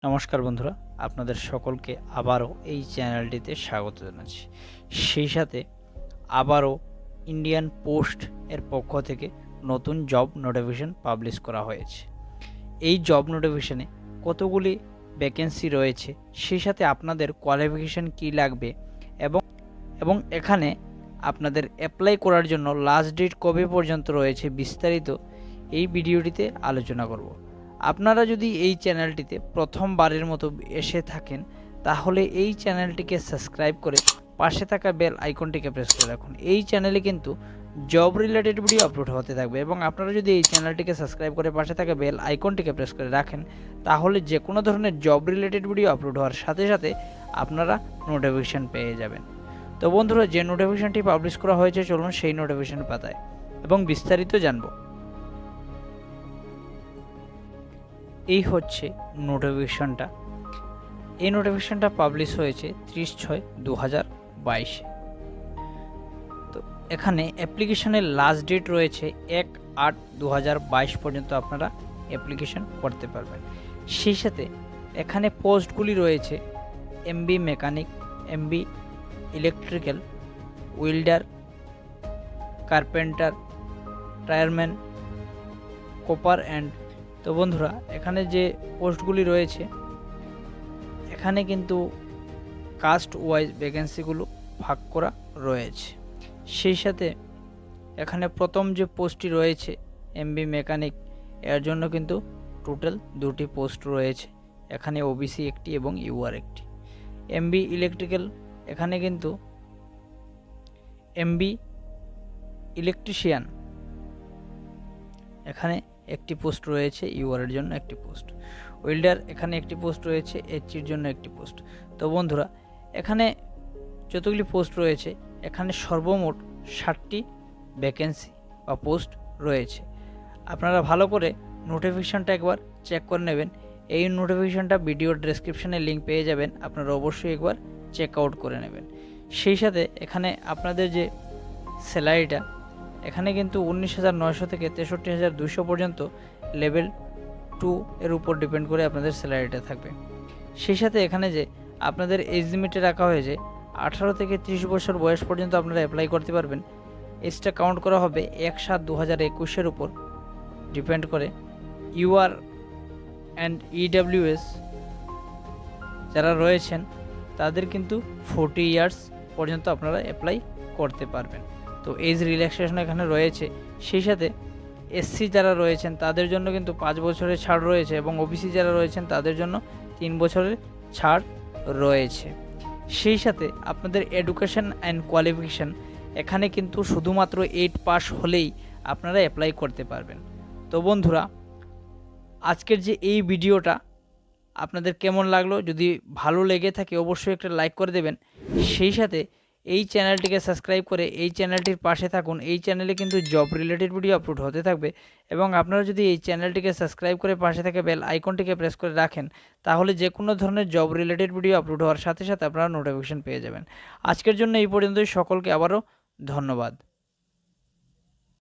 নমস্কার বন্ধুরা, আপনাদের সকলকে আবারও এই চ্যানেলটিতে স্বাগত জানাচ্ছি। সেই সাথে আবারও ইন্ডিয়ান পোস্ট এর পক্ষ থেকে নতুন জব নোটিফিকেশন পাবলিশ করা হয়েছে। এই জব নোটিফিকেশনে কতগুলি ভ্যাকেন্সি রয়েছে, সেই সাথে আপনাদের কোয়ালিফিকেশান কী লাগবে এবং এখানে আপনাদের অ্যাপ্লাই করার জন্য লাস্ট ডেট কবে পর্যন্ত রয়েছে বিস্তারিত এই ভিডিওটিতে আলোচনা করব। আপনারা যদি এই চ্যানেলটিতে প্রথমবারের মতো এসে থাকেন তাহলে এই চ্যানেলটিকে সাবস্ক্রাইব করে পাশে থাকা বেল আইকনটিকে প্রেস করে রাখুন। এই চ্যানেলে কিন্তু জব রিলেটেড ভিডিও আপলোড হতে থাকবে এবং আপনারা যদি এই চ্যানেলটিকে সাবস্ক্রাইব করে পাশে থাকা বেল আইকনটিকে প্রেস করে রাখেন তাহলে যে কোনো ধরনের জব রিলেটেড ভিডিও আপলোড হওয়ার সাথে সাথে আপনারা নোটিফিকেশান পেয়ে যাবেন। তো বন্ধুরা, যে নোটিফিকেশানটি পাবলিশ করা হয়েছে চলুন সেই নোটিফিকেশান পাতায় এবং বিস্তারিত জানব। এই হচ্ছে নোটিফিকেশানটা। এই নোটিফিকেশানটা পাবলিশ হয়েছে 30/6/2022। তো এখানে অ্যাপ্লিকেশনের লাস্ট ডেট রয়েছে 1/8/2022 পর্যন্ত আপনারা অ্যাপ্লিকেশন করতে পারবেন। সেই সাথে এখানে পোস্টগুলি রয়েছে MB mechanic, MB electrical, welder, carpenter, tyreman, কোপার অ্যান্ড। তো বন্ধুরা, এখানে যে পোস্টগুলি রয়েছে এখানে কিন্তু কাস্ট ওয়াইজ ভ্যাকেন্সিগুলো ভাগ করা রয়েছে। সেই সাথে এখানে প্রথম যে পোস্টটি রয়েছে এমবি মেকানিক, এর জন্য কিন্তু টোটাল 2টি পোস্ট রয়েছে। এখানে ওবিসি একটি এবং ইউআর একটি। এমবি ইলেকট্রিক্যাল, এখানে কিন্তু এমবি ইলেকট্রিশিয়ান, এখানে একটি পোস্ট রয়েছে, ইউআরের জন্য একটি পোস্ট। ওয়েল্ডার, এখানে একটি পোস্ট রয়েছে, এইচজির জন্য একটি পোস্ট। তো বন্ধুরা, এখানে যতগুলি পোস্ট রয়েছে এখানে সর্বমোট 60টি ভ্যাকেন্সি বা পোস্ট রয়েছে। আপনারা ভালো করে নোটিফিকেশানটা একবার চেক করে নেবেন। এই নোটিফিকেশানটা ভিডিওর ডেসক্রিপশানে লিঙ্ক পেয়ে যাবেন, আপনারা অবশ্যই একবার চেক আউট করে নেবেন। সেই সাথে এখানে আপনাদের যে স্যালারিটা, এখানে কিন্তু 19,900 থেকে 63,200 পর্যন্ত লেভেল 2 এর উপর ডিপেন্ড করে আপনাদের স্যালারিটা থাকবে। সেই সাথে এখানে যে আপনাদের এজ লিমিটে রাখা হয়েছে 18 থেকে 30 বছর বয়স পর্যন্ত আপনারা অ্যাপ্লাই করতে পারবেন। এজটা কাউন্ট করা হবে 1/7/2021 উপর ডিপেন্ড করে। ইউআর অ্যান্ড ইডাব্লিউএস যারা রয়েছেন তাদের কিন্তু 40 ইয়ার্স পর্যন্ত আপনারা অ্যাপ্লাই করতে পারবেন। তো এজ রিল্যাক্সেশন এখানে রয়েছে। সেই সাথে এসসি যারা রয়েছেন তাদের জন্য কিন্তু 5 বছরের ছাড় রয়েছে এবং ওবিসি যারা রয়েছেন তাদের জন্য 3 বছরের ছাড় রয়েছে। সেই সাথে আপনাদের এডুকেশন অ্যান্ড কোয়ালিফিকেশান, এখানে কিন্তু শুধুমাত্র 8 পাস হলেই আপনারা অ্যাপ্লাই করতে পারবেন। তো বন্ধুরা, আজকের যে এই ভিডিওটা আপনাদের কেমন লাগলো? যদি ভালো লেগে থাকে অবশ্যই একটা লাইক করে দেবেন। সেই সাথে এই চ্যানেলটিকে সাবস্ক্রাইব করে এই চ্যানেলটির পাশে থাকুন। এই চ্যানেলে কিন্তু জব রিলেটেড ভিডিও আপলোড হতে থাকবে এবং আপনারা যদি এই চ্যানেলটিকে সাবস্ক্রাইব করে পাশে থাকা বেল আইকনটিকে প্রেস করে রাখেন তাহলে যে কোনো ধরনের জব রিলেটেড ভিডিও আপলোড হওয়ার সাথে সাথে আপনারা নোটিফিকেশন পেয়ে যাবেন। আজকের জন্য এই পর্যন্তই। সকলকে আবারও ধন্যবাদ।